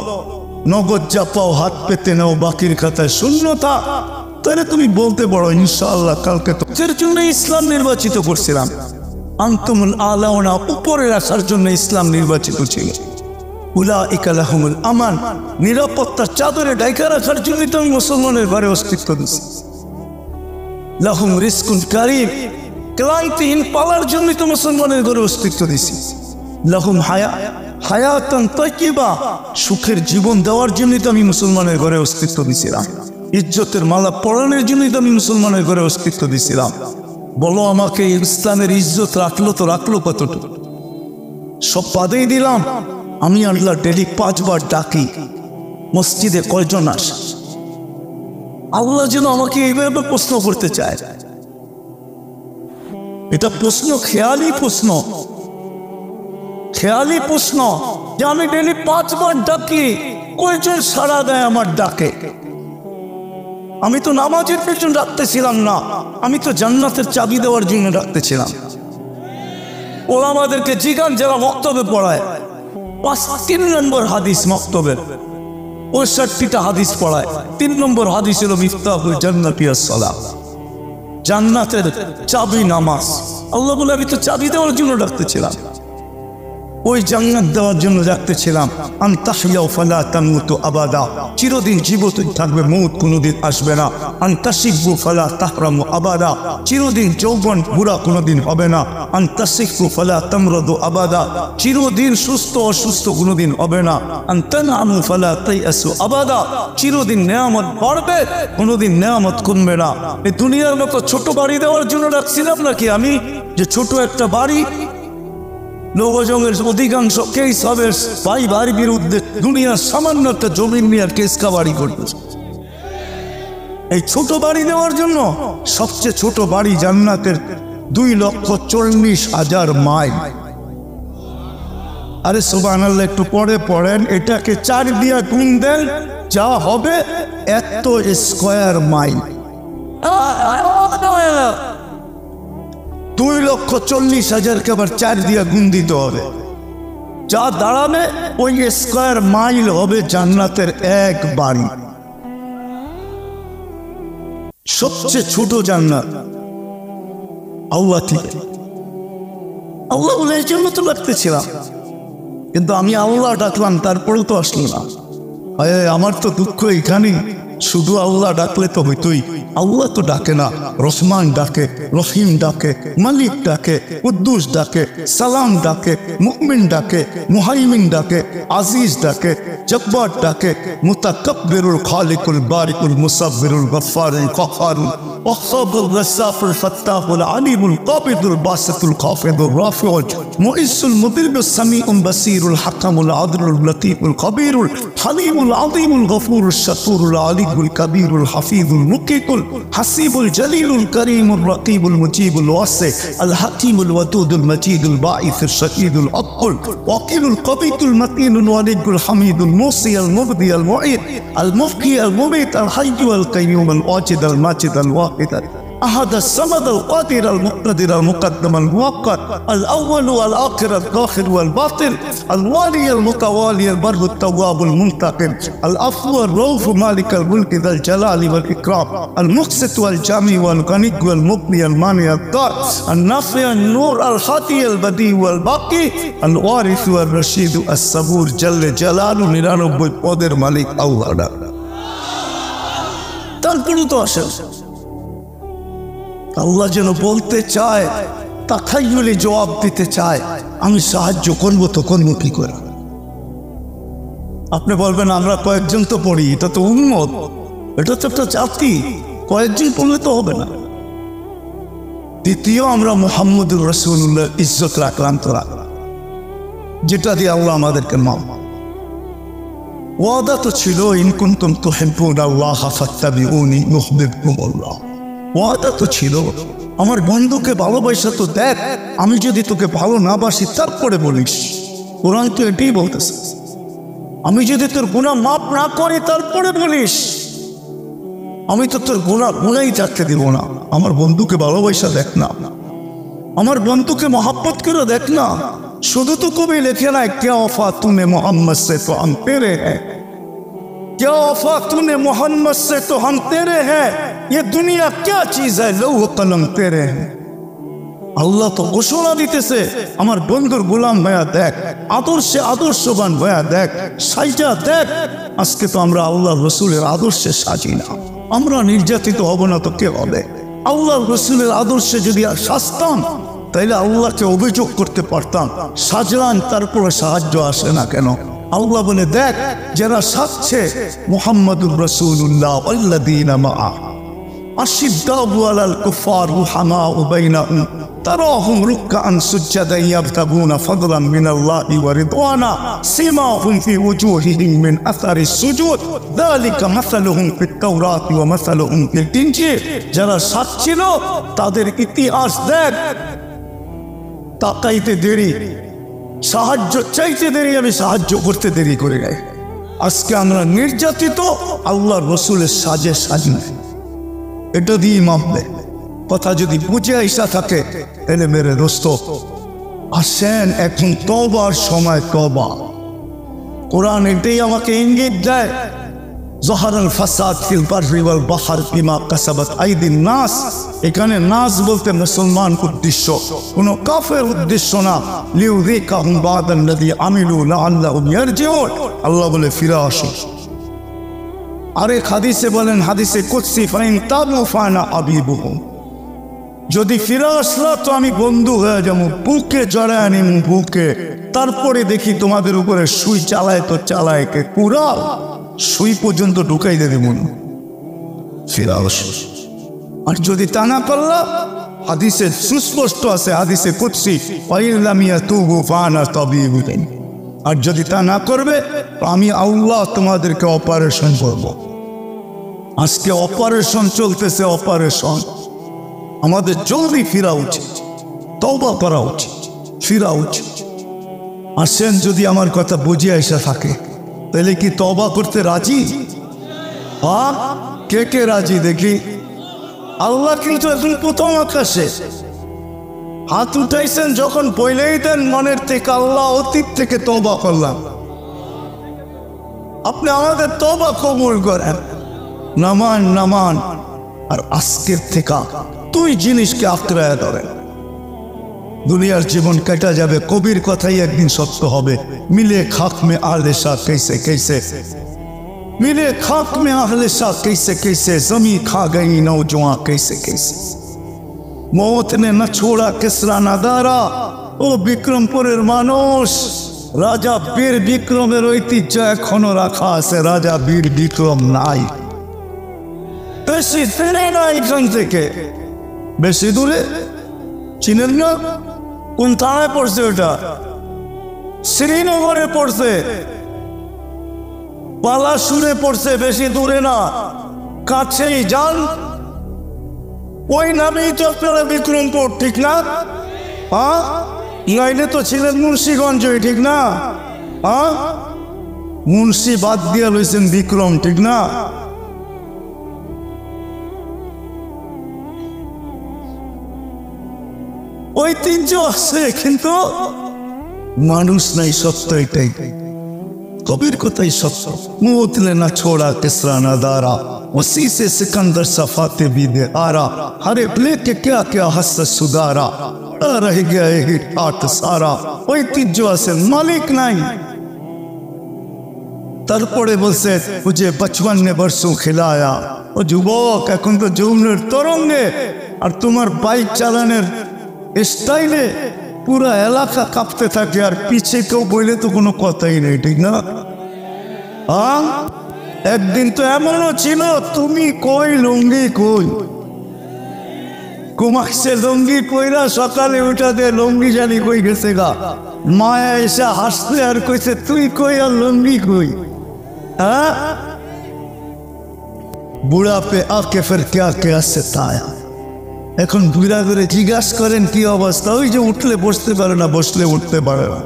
নগদ যা পাও হাত পেতে নাও, বাকির খাতায় শূন্যতা, তাহলে তুমি বলতে পারো ইনশাআল্লাহ কালকে তো এর জন্য ইসলাম নির্বাচিত করছিলাম। আনতুমুল আলাউনা, উপরে রাখার জন্য ইসলাম নির্বাচিত ছিল। উলাইকা লাহুমুল আমান, নিরাপত্তার চাদরে ঢাকা রাখার জন্য তো আমি মুসলমানের ঘরে অস্তিত্ব দিচ্ছি। লাহুম রিজকুন কারীম, ক্লান্তিহীন পালার জন্য তো মুসলমানের ঘরে অস্তিত্ব দিচ্ছি। লাহুম হায়াতান তাইয়্যিবা, সুখের জীবন দেওয়ার জন্যই তো আমি মুসলমানের ঘরে অস্তিত্ব দিছিলাম। ইজ্জতের মালা পরানোর জন্যই তো আমি মুসলমানের ঘরে অস্তিত্ব দিছিলাম। বলো আমাকে ইসলামের ইজ্জত রাখলো তো রাখলো কতটুকু? সব বাদেই দিলাম। আমি আল্লাহ ডেলি 5 বার ডাকি, মসজিদে কয়জন আসে? আল্লাহ যেন আমাকে এইভাবে প্রশ্ন করতে চায়। এটা প্রশ্ন, খেয়ালি প্রশ্ন, খেয়ালি প্রশ্ন যে আমি ডেলি 5 বার ডাকি, কয়জন সাড়া দেয় আমার ডাকে? আমি তো নামাজের পেছন রাখতেছিলাম না, আমি তো জান্নাতের চাবি দেওয়ার জন্য রাখতেছিলাম। ওরা আমাদেরকে জিগান যারা মক্তবে পড়ায়, 3 নম্বর হাদিস মক্তবের, 65টা হাদিস পড়ায়, 3 নম্বর হাদিস হলো মিফতাহুল জান্নাতি আস-সালাহ, জান্নাতের চাবি নামাজ। আল্লাহ বলে আমি তো চাবি দেওয়ার জন্য রাখতেছিলাম, ওই জান্নাত দেওয়ার জন্য রাখতেছিলাম। আন তাহইয়া ফালা তামুতু আবাদা, চিরদিন জীবিত থাকবে, মউত কোনোদিন আসবে না। আন তাসিবু ফালা তাহরামু আবাদা, চিরদিন যৌবন বুড়া কোনোদিন হবে না। আন তাসিফু ফালা তামরাদু আবাদা, চিরদিন সুস্থ অসুস্থ কোনোদিন হবে না। আন তানআমু ফালা তাইয়াসু আবাদা, চিরদিন নেয়ামত বাড়বে, কোনোদিন নেয়ামত কমবে না। এই দুনিয়ার মতো ছোট বাড়ি দেওয়ার জন্য রাখছিলাম নাকি আমি, যে ছোট একটা বাড়ি? লোকজনের অধিকাংশ কেস হবে ভাই ভাইয়ের বিরুদ্ধে, দুনিয়ার সামান্য একটা জমিন নিয়ে কেস কাবাড়ি করতে। এই ছোট বাড়ি দেওয়ার জন্য সবচেয়ে ছোট বাড়ি জান্নাতের 2,40,000 মাইল। আরে সুবহানাল্লাহ, একটু পরে পড়েন, এটাকে 4 দিয়ে গুণ দেন, যা হবে এত স্কয়ার মাইল। 2,40,000কে আবার 4 দিয়ে গুণ দিতে হবে, যা দাঁড়াবে ওই স্কয়ার মাইল হবে জান্নাতের এক বাড়ি। সবচেয়ে ছোট জান্নাত আল্লাহ থেকে আল্লাহ বলে এই জন্য তো ডাকতেছিলাম, কিন্তু আমি আল্লাহ ডাকলাম তারপরেও তো আসলো না। আমার তো দুঃখ এখানেই, শুধু আল্লাহ ডাকলে তো হইতোই, আল্লাহ তো ডাকে না। রহমান ডাকে, রহিম ডাকে, মালিক ডাকে, কুদ্দুস ডাকে, সালাম ডাকে, মুমিন ডাকে, মুহাইমিন ডাকে, আজিজ ডাকে, জব্বার ডাকে, মুতাকাব্বিরুল খালিকুল বারিকুল মুসাব্বিরুল গফফারুল কহ্হারুল ওয়াহ্হাবুর রাসাফুল ফাত্তাহুল আলিমুল কাবিদুল বাসিতুল খাফিদুর রাফিউল মুইসুল মুদিরুস সামিউল বাসিরুল হাকামুল আদলুল লতীফুল কবিরুল হালিমুল আযীমুল গফুরুশ শাকুরুল আলিমুল কবিরুল হাফিজুল মুকিতুল হাসিবুল জলিলুল করিমুর রকিবুল মুজিবুল ওয়াসি আল হাকিমুল ওয়াদুদুল মজিদুল বাঈসুল শাহীদুল আকুল ওয়াকিলুল কবিতুল মতিনুল ওয়ালিদুল হামিদুল মুসি আল মুবদি আল মুঈদ আল মুফকি আল মুমিত আল হাইয়্যু আল কাইয়্যুম আল ওয়াজিদ আল মাজিদ আল ওয়াহিদ أحد الصمد القادر المقتدر المقدم المؤقت الأول والآخر الظاهر والباطن الوالي المتوالي البر التواب المنتقم العفو الرؤوف مالك الملك ذا الجلال والإكرام المقسط والجامع والغني والمغني المانع الضار النافع النور الهادي البديع والباقي الوارث والرشيد الصبور جل جلاله নিরানব্বই পদের মালিক আল্লাহ। তারপরে তো আসে আল্লাহ যেন বলতে চায়, তাকাইলে জবাব দিতে চায়, আমি সাহায্য করবো তো করবো কি করে? আপনি বলবেন আমরা কয়েকজন তো পড়ি, এটা তো উম্মত, এটা তো একটা জাতি, কয়েকজন পড়লে তো হবে না। দ্বিতীয়, আমরা মুহাম্মদুর রাসূলুল্লাহ ইজ্জত রাখলাম তো রাখলাম, যেটা দিয়ে আল্লাহ আমাদেরকে মাফ। ওয়াদা তো ছিল ইন কুনতুম তুহিব্বুনাল্লাহ ফাত্তাবিউনি ইউহিব্বুকুমুল্লাহ। ওয়াদা তো ছিল আমার বন্ধুকে ভালোবাসা তো দেখ, আমি যদি তোকে ভালো না বাসি তারপরে বলিস। কোরআন তো এটাই বলতেছে, আমি যদি তোর গুনাহ মাফ না করি তারপরে বলিস। আমি তো তোর গুনাহই থাকতে দিব না। আমার বন্ধুকে ভালোবাসা দেখ না, আমার বন্ধুকে মহাব্বত করে দেখ না। শুধু তো কবি লেখে না क्या वफा तूने मोहम्मद से तो हम तेरे हैं, क्या वफा तूने मोहम्मद से तो हम तेरे हैं, ये दुनिया क्या चीज है लौह कलम तेरे हैं। আল্লাহ তো ঘোষণা দিতেছে আমার বন্ধুর গোলাম ভাইয়া দেখ, আদর্শে আদর্শবান ভাইয়া দেখ, সাইজা দেখ। আজকে তো আমরা আল্লাহ রসুলের আদর্শে সাজি না, আমরা নির্যাতিত হব না তো কে হবে? আল্লাহ রসুলের আদর্শে যদি আর সাজতাম তাইলে আল্লাহকে অভিযোগ করতে পারতাম, সাজলান তারপরে সাহায্য আসে না কেন? আল্লাহ বলে দেখ যারা সাজছে মুহাম্মাদুর রাসূলুল্লাহ ওয়াল্লাযীনা মাআ আশিদ্দাউ আলাল কুফার রুহামাউ বাইনাহুম তারাহুম রুকআন সুজ্জাদান ইয়াবতাগুনা ফাদলান মিনাল্লাহি ওয়া রিদওয়ানা সিমাহুম ফি ওজুহিহিম মিন আসারিস সুজুদ যালিকা মাসালুহুম ফিত তাওরাতি ওয়া মাসালুহুম ফিল ইনজিল। যারা সাজছিল তাদের ইতিহাস দেখ, তাকাইতে দেরি, সাহায্য চাইতে দেরি, আমি সাহায্য করতে দেরি করে গাই। আজকে আমরা নির্যাতিত, আল্লাহ রসুলের সাজে সাজি, এটা দিয়ে মাপবে। কথা যদি বুঝে আইসা থাকে তাহলে মেরে দোস্ত আসেন, এখন তওবার সময়, তওবা। কোরআন এটাই আমাকে ইঙ্গিত দেয়, জহারাল ফাসাদ ফিল বাররি ওয়াল বাহর বিমা কাসাবাত আইদিন নাস। এখানে নাস বলতে মুসলমান উদ্দেশ্য, কোনো কাফের উদ্দেশ্য না। লিউযিকাহুম বা'দাল্লাযী আমিলু লাআল্লাহুম ইয়ারজিউন। আল্লাহ বলে ফিরে আসো। আরেক হাদিসে বলেন, হাদিসে কুদসি, ফাইন তাবু ফানা হাবিবুহুম, যদি ফিরে আসলা তো আমি বন্ধু হয়ে যাবো, বুকে জড়ায় নিম বুকে। তারপরে দেখি তোমাদের উপরে সুই চালায় তো চালায় কে, কুড়াল সুই পর্যন্ত ঢুকাই দেবে মনে ফিরে আসো। আর যদি তা না করলা, হাদিসে সুস্পষ্ট আছে, হাদিসে কুদসি, ওয়াইল্লাম ইয়াতুবু ফানা তাবিবুহুম, আর যদি তা না করবে আমি আল্লাহ তোমাদেরকে অপারেশন করব। আজকে অপারেশন চলতেছে, অপারেশন। আমাদের জলদি ফিরা উচিত, তওবা করা উচিত, ফিরা উচিত। আসেন, যদি আমার কথা বুঝে আসা থাকে তাহলে কি তওবা করতে রাজি? হ্যাঁ, কে কে রাজি দেখি? আল্লাহ কিন্তু এখন প্রথম আকাশে হাত উঠাইছেন, যখন বলেই দেন মনের থেকে, আল্লাহ অতীত থেকে তওবা করলাম, আপনি আমাদের তওবা কবুল করেন, নামান নামান। আর আজকের থেকে দুই জিনিসকে আঁকড়ায় ধরেন, দুনিয়ার জীবন কাটা যাবে, কবির কথাই একদিন সত্য হবে। মিলে খাক মে আহলে শাহ कैसे कैसे, मिले खाक में अहले शाह कैसे कैसे, जमी खा गई नौजवान कैसे कैसे। मौत ने न छोड़ा किसरा नादारा, ও বিক্রমপুরের মানুষ, রাজা বীর বিক্রমের ঐতিহ্য এখনো রাখা আছে, রাজা বীর বিক্রম নাই। বেশি দূরে না এখান থেকে, বেশি দূরে চিনেন না? কোন থানায় পড়ছে ওটা? শ্রীনগরে পড়ছে, পালাসুরে পড়ছে, বেশি দূরে না, কাছেই যান। ওই নামেই তো আপনারা বিক্রমপুর, ঠিক না? হ্যাঁ, নাইলে তো ছিলেন মুন্সিগঞ্জ, ঠিক না? হ্যাঁ, মুন্সি বাদ দিয়া লইছেন বিক্রম, ঠিক না? ঐতিহ্য আছে কিন্তু মানুষ নাই, সত্য এটাই। कबीर को तई सत्य, मौत ने न छोड़ा किसरा नदारा, उसी से सिकंदर सफाते भी दे आरा, हरे प्ले के क्या क्या हस सुधारा, रह गया ही ठाट सारा। ঐতিহ্য আছে, মালিক নাই। তারপরে বলছে মুঝে বচপন ने बरसों खिलाया, ও যুবক এখন তো যৌবনের তরঙ্গে, আর তোমার বাইক চালানোর স্টাইলে পুরা এলাকা কাঁপতে থাকে, আর পিছে কেউ বইলে তো কোনো কথাই নেই, ঠিক না? একদিন তো এমনও ছিল, তুমি কই লুঙ্গি কই, ঘুমাইছে লুঙ্গি কইরা, সকালে উঠাতে লুঙ্গি জানি কই গেছে গা। মায়া এসে হাসতে আর কইছে তুই কই আর লুঙ্গি কই। বুড়া পে আকে ফির ক্যা ক্যা সতায়া। এখন বুড়া করে জিজ্ঞাসা করেন কি অবস্থা, ওই যে উঠলে বসতে পারে না, বসলে উঠতে পারে না।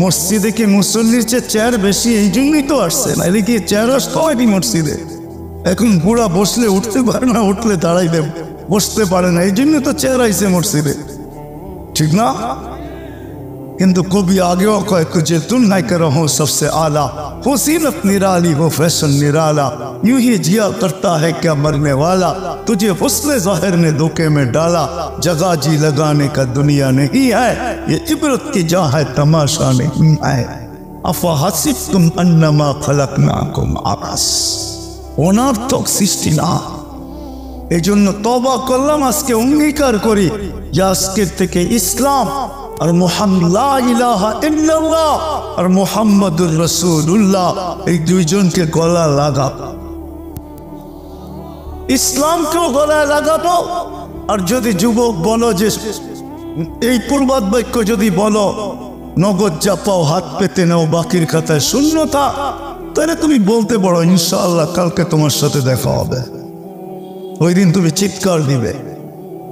মসজিদে কি মুসল্লির চেয়ে চেয়ার বেশি, এই জন্যই তো আসছে না, এদিকে চেয়ার আসতে মসজিদে। এখন বুড়া বসলে উঠতে পারে না, উঠলে দাঁড়াইতে বসতে পারে না, এই জন্য তো চেয়ার আইছে মসজিদে, ঠিক না? কিন্তু কবি আগেও কয় যে তুম নাই কর हो सबसे आला, हो सीरत निराली हो फैशन निराला, यूं ही जिया करता है क्या मरने वाला, तुझे हुस्न ज़ाहिर ने धोखे में डाला, जगह जी लगाने का दुनिया नहीं है, ये इबरत की जा है तमाशा नहीं है, अफा हसिबतुम अन्नमा खलकनाकुम आबास। অনর্থক সৃষ্টি না। এই জন্য তওবা করলাম, আজকে অঙ্গীকার করি যে আজকের থেকে ইসলাম আর মুহাম্মদ লা ইলাহা ইল্লাল্লাহ আর মুহাম্মাদুর রাসূলুল্লাহ, এই দুইজনকে গলা লাগাব, ইসলামকেও গলায় লাগাবো। আর যদি যুবক বলো যে এই পূর্বাদ বাক্য যদি বলো নগদ যা পাও হাত পেতে নাও, বাকির খাতায় শূন্যতা, তাহলে তুমি বলতে পারো ইনশাআল্লাহ কালকে তোমার সাথে দেখা হবে। ওই দিন তুমি চিৎকার দিবে,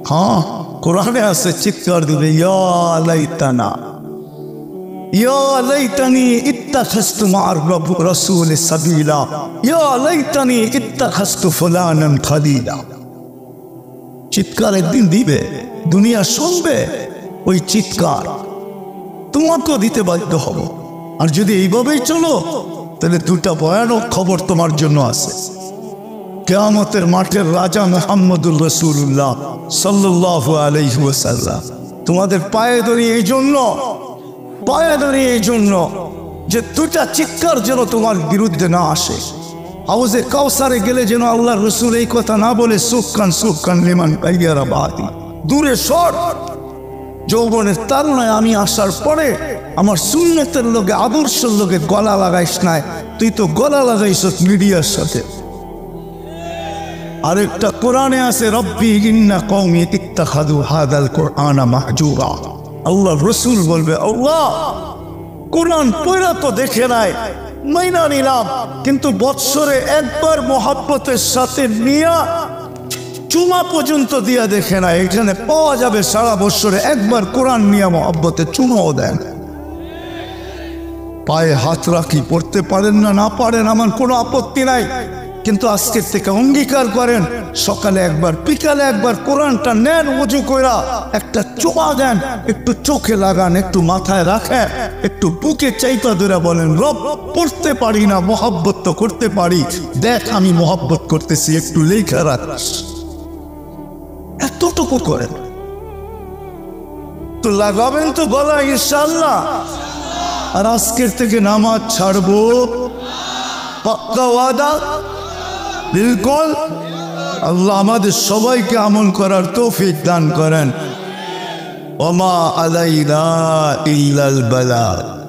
হ্যাঁ কোরআনে আছে চিৎকার দিবে, ইয়া লাইতানা, ইয়া লাইতানি ইত্তাখাযতু মা'আর রাসূল সাবিলা, ইয়া লাইতানি ইত্তাখাযতু ফুলানান খালিলা। চিৎকার একদিন দিবে, দুনিয়া শুনবে ওই চিৎকার, তোমাকেও দিতে বাধ্য হবো। আর যদি এইভাবেই চলো তাহলে দুটা ভয়ানক খবর তোমার জন্য আছে। কিয়ামতের মাঠের রাজা মুহাম্মদুর রাসূলুল্লাহ সাল্লাল্লাহু আলাইহি ওয়াসাল্লাম তোমাদের পায়ে ধরি এই জন্য যে দুটা চিৎকার যেন তোমার বিরুদ্ধে না আসে। হাউজে কাউসারে গেলে যেন আল্লাহর রাসূল এই কথা না বলে সুকান লিমান গায়রা বাদি, দূরে সর। যৌবনের তারুণায় আমি আসার পরে আমার সুন্নতের লোকে, আদর্শের লোকে গলা লাগাইস নাই, তুই তো গলা লাগাইছ মিডিয়ার সাথে। আরেকটা কোরআনে আছে রব্বি ইন্না কওমি ইত্তাখাযু হাযাল কুরআনা মাহজুরা। আল্লাহ রাসূল বলবে আল্লাহ কোরআন পড়া তো দেখে নাই, মাইনা নিলাম, কিন্তু বৎসরে একবার মহব্বতের সাথে নিয়া চুমা পর্যন্ত দিয়া দেখে না। এখানে পাওয়া যাবে সারা বৎসরে একবার কোরআন নিয়ে মহব্বতে চুমাও দেন। পায়ে হাত রাখি, পড়তে পারেন না পারেন, আমার কোনো আপত্তি নাই, কিন্তু আজকের থেকে অঙ্গীকার করেন সকালে একবার বিকালে একবার কোরআনটা নেন, ওযু কইরা একটা চুমা দেন, একটু চোখে লাগান, একটু মাথায় রাখেন, একটু বুকে চাইপা ধরে বলেন রব পড়তে পারি না, মহব্বত তো করতে পারি, দেখ আমি মহব্বত করতেছি, একটু লেখা রাখ। এতটুকু করেন। তো লাগাবেন তো গলা ইনশাআল্লাহ। আর আজকের থেকে নামাজ ছাড়বো, পাক্কা ওয়াদা? বিলকুল। আল্লাহ আমাদের সবাইকে আমল করার তৌফিক দান করেন। ওমা আলাইনা ইল্লাল বালাগ।